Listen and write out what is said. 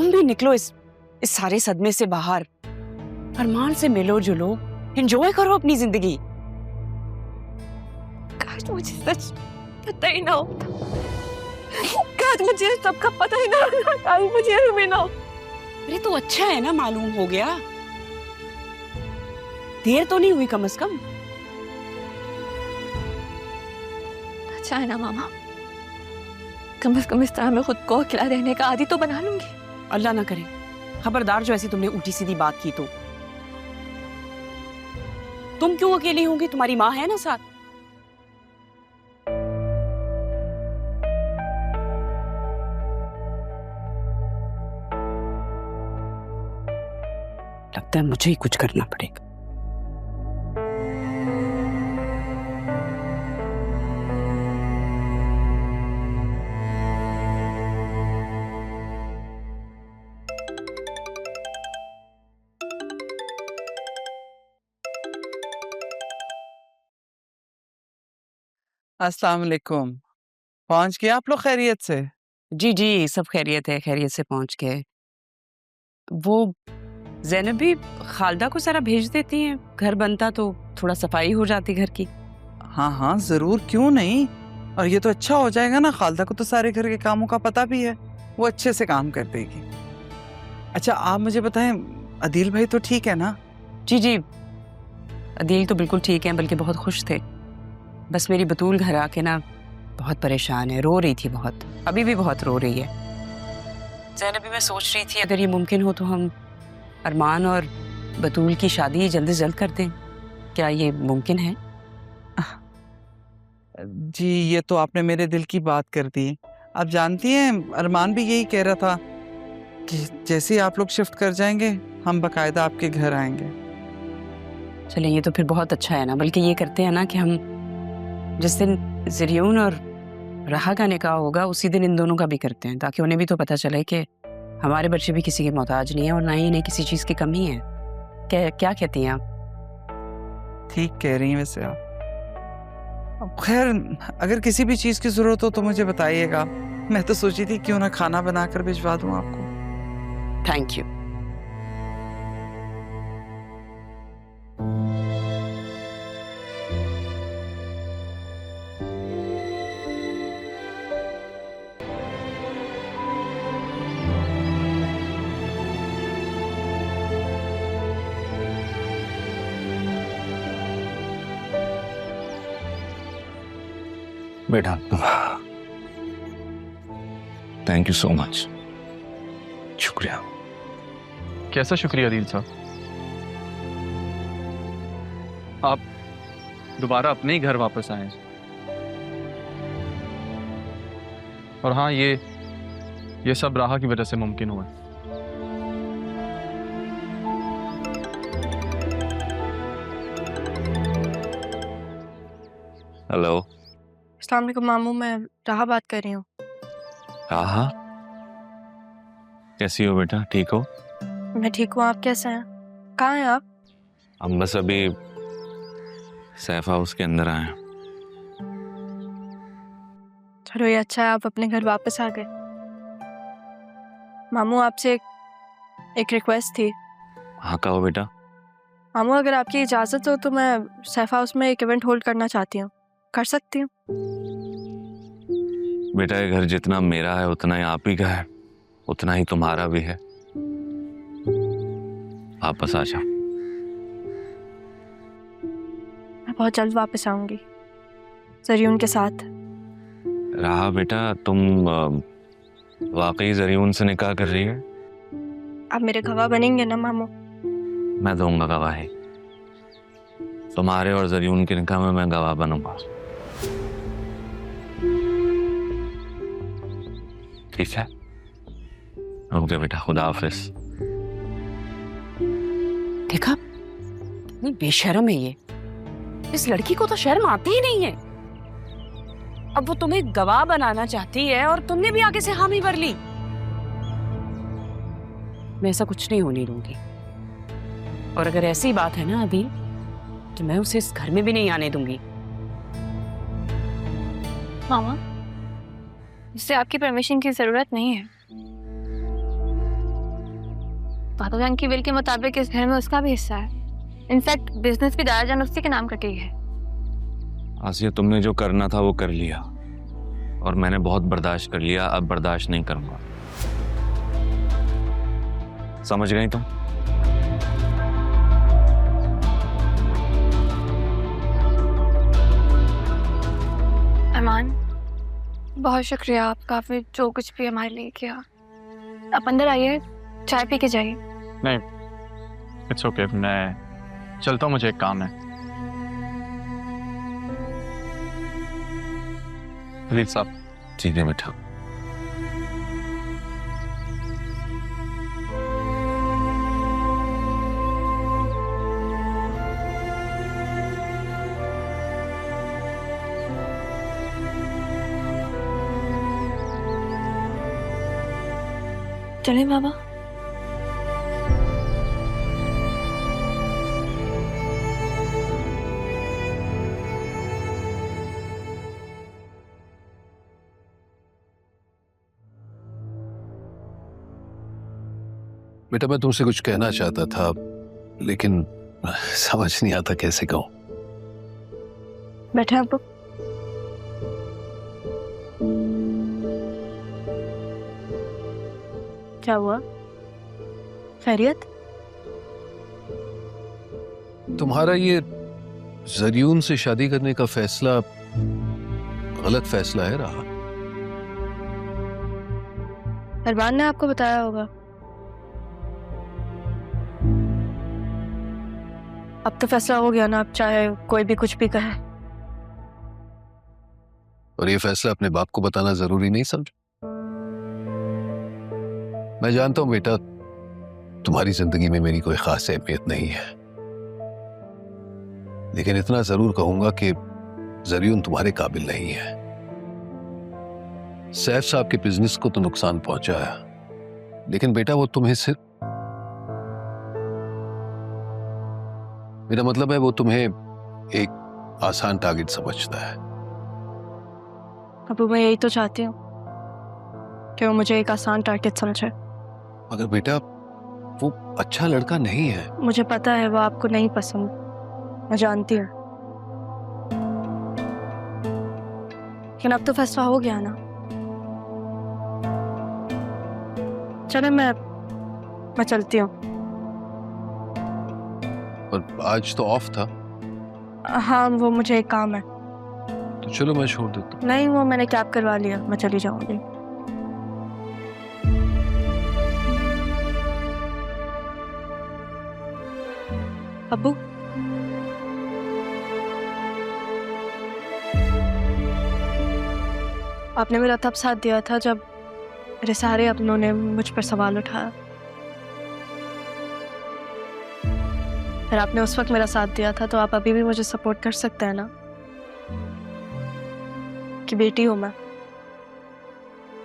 तुम भी निकलो इस सारे सदमे से बाहर। अरमान से मिलो जुलो, एंजॉय करो अपनी जिंदगी। काश मुझे सच पता ही ना होता, काश मुझे सबका पता ही ना होता, काश मुझे भी ना। अरे तो अच्छा है ना, मालूम हो गया, देर तो नहीं हुई कम से कम। अच्छा है ना मामा, कम से कम इस तरह मैं खुद को अकेला रहने का आदी तो बना लूंगी। अल्लाह ना करे, खबरदार जो ऐसी तुमने उल्टी सीधी बात की तो। तुम क्यों अकेली होंगी, तुम्हारी माँ है ना साथ। लगता है मुझे ही कुछ करना पड़ेगा। अस्सलाम वालेकुम। पहुंच गए आप लोग खैरियत से? जी जी, सब खैरियत है, खैरियत से पहुंच गए। वो ज़ैनब भी खालदा को सारा भेज देती हैं, घर बनता तो थोड़ा सफाई हो जाती घर की। हाँ हाँ जरूर, क्यों नहीं। और ये तो अच्छा हो जाएगा ना, खालदा को तो सारे घर के कामों का पता भी है, वो अच्छे से काम कर देगी। अच्छा आप मुझे बताएं, अदील भाई तो ठीक है ना? जी जी, अदील तो बिल्कुल ठीक है, बल्कि बहुत खुश थे। बस मेरी बतूल घर आके ना बहुत परेशान है, रो रही थी बहुत, अभी भी बहुत रो रही है। ज़ैनब भी मैं सोच रही थी अगर ये मुमकिन हो तो हम अरमान और बतूल की शादी जल्द से जल्द कर दें। क्या ये मुमकिन है? जी ये तो आपने मेरे दिल की बात कर दी। आप जानती हैं अरमान भी यही कह रहा था कि जैसे ही आप लोग शिफ्ट कर जाएंगे हम बकायदा आपके घर आएंगे। चलें, ये तो फिर बहुत अच्छा है ना। बल्कि ये करते हैं ना कि हम जिस दिन ज़रियून और राहा का निकाह होगा उसी दिन इन दोनों का भी करते हैं, ताकि उन्हें भी तो पता चले कि हमारे बच्चे भी किसी के मोहताज नहीं है और ना ही इन्हें किसी चीज़ की कमी है। क्या कहती हैं आप? ठीक कह रही हैं वैसे आप। अब खैर अगर किसी भी चीज़ की ज़रूरत हो तो मुझे बताइएगा। मैं तो सोची थी क्यों ना खाना बनाकर भिजवा दूं आपको। Thank you. बेटा थैंक यू सो मच, शुक्रिया। कैसा शुक्रिया अदील साहब, आप दोबारा अपने ही घर वापस आए। और हाँ, ये सब राहा की वजह से मुमकिन हुआ। हेलो। अस्सलाम वालेकुम मामू, मैं राहा बात कर रही हूँ। राहा, कैसी हो बेटा, ठीक हो? मैं ठीक हूँ, आप कैसे हैं? कहाँ हैं आप? हम बस अभी सैफ हाउस के अंदर आए हैं। चलो ये अच्छा है, आप अपने घर वापस आ गए। मामू आपसे एक रिक्वेस्ट थी। हाँ कहो बेटा। मामू अगर आपकी इजाज़त हो तो मैं सैफ हाउस में एक इवेंट होल्ड करना चाहती हूँ, कर सकती हूँ? बेटा ये घर जितना मेरा है उतना ही आप ही का है, उतना ही तुम्हारा भी है। वापस आ जाओ। मैं बहुत जल्द वापस आऊंगी ज़रियून के साथ। राहा बेटा, तुम वाकई ज़रियून से निकाह कर रही है? आप मेरे गवाह बनेंगे ना मामू? मैं दूंगा गवाही, तुम्हारे और ज़रियून के निकाह में मैं गवाह बनूंगा। ठीक है? ओके बेटा, खुदा हाफिज। देखा, इतनी बेशर्म है ये। इस लड़की को तो शर्म आती ही नहीं है। अब वो तुम्हें गवाह बनाना चाहती है और तुमने भी आगे से हामी भर ली। मैं ऐसा कुछ नहीं होने दूंगी, और अगर ऐसी बात है ना अभी, तो मैं उसे इस घर में भी नहीं आने दूंगी। मामा, इससे आपकी परमिशन की जरूरत नहीं है। पादोजान की विल के मुताबिक इस घर में उसका भी हिस्सा है। इनफैक्ट बिजनेस भी दादाजान उसी के नाम करके ही है। आसिया, तुमने जो करना था वो कर लिया और मैंने बहुत बर्दाश्त कर लिया, अब बर्दाश्त नहीं करूंगा। समझ गई तुम? अरमान, बहुत शुक्रिया आपका, आपने जो कुछ भी हमारे लिए किया। आप अंदर आइए, चाय पी के जाइए। नहीं, इट्स ओके, मैं चलता हूँ, मुझे एक काम है। प्लीज साहब। ठीक है बेटा। चलें बाबा। बेटा, मैं तुमसे कुछ कहना चाहता था, लेकिन समझ नहीं आता कैसे कहूं। बैठे अब्बू। क्या हुआ? खैरियत? तुम्हारा ये जरियून से शादी करने का फैसला गलत फैसला है रहा। अरमान ने आपको बताया होगा। अब तो फैसला हो गया ना, अब चाहे कोई भी कुछ भी कहे। और ये फैसला अपने बाप को बताना जरूरी नहीं समझ। मैं जानता हूं बेटा, तुम्हारी जिंदगी में मेरी कोई खास अहमियत नहीं है, लेकिन इतना जरूर कहूंगा कि जरियून तुम्हारे काबिल नहीं है। सैफ साहब के बिजनेस को तो नुकसान पहुंचा है, लेकिन बेटा वो तुम्हें सिर्फ, मेरा मतलब है वो तुम्हें एक आसान टारगेट समझता है। अबू, मैं यही तो चाहती हूँ कि वो मुझे एक आसान टारगेट समझे। मगर बेटा वो अच्छा लड़का नहीं है। मुझे पता है वो आपको नहीं पसंद, मैं जानती हूँ, लेकिन अब तो फैसला हो गया ना। चले, मैं चलती हूँ। और आज तो ऑफ था। हाँ, वो मुझे एक काम है। तो चलो मैं छोड़ देता हूँ। नहीं, वो मैंने कैब करवा लिया, मैं चली जाऊंगी। अब्बू, आपने मेरा तब साथ दिया था जब मेरे सारे अपनों ने मुझ पर सवाल उठाया। अगर आपने उस वक्त मेरा साथ दिया था तो आप अभी भी मुझे सपोर्ट कर सकते हैं ना, कि बेटी हूं मैं।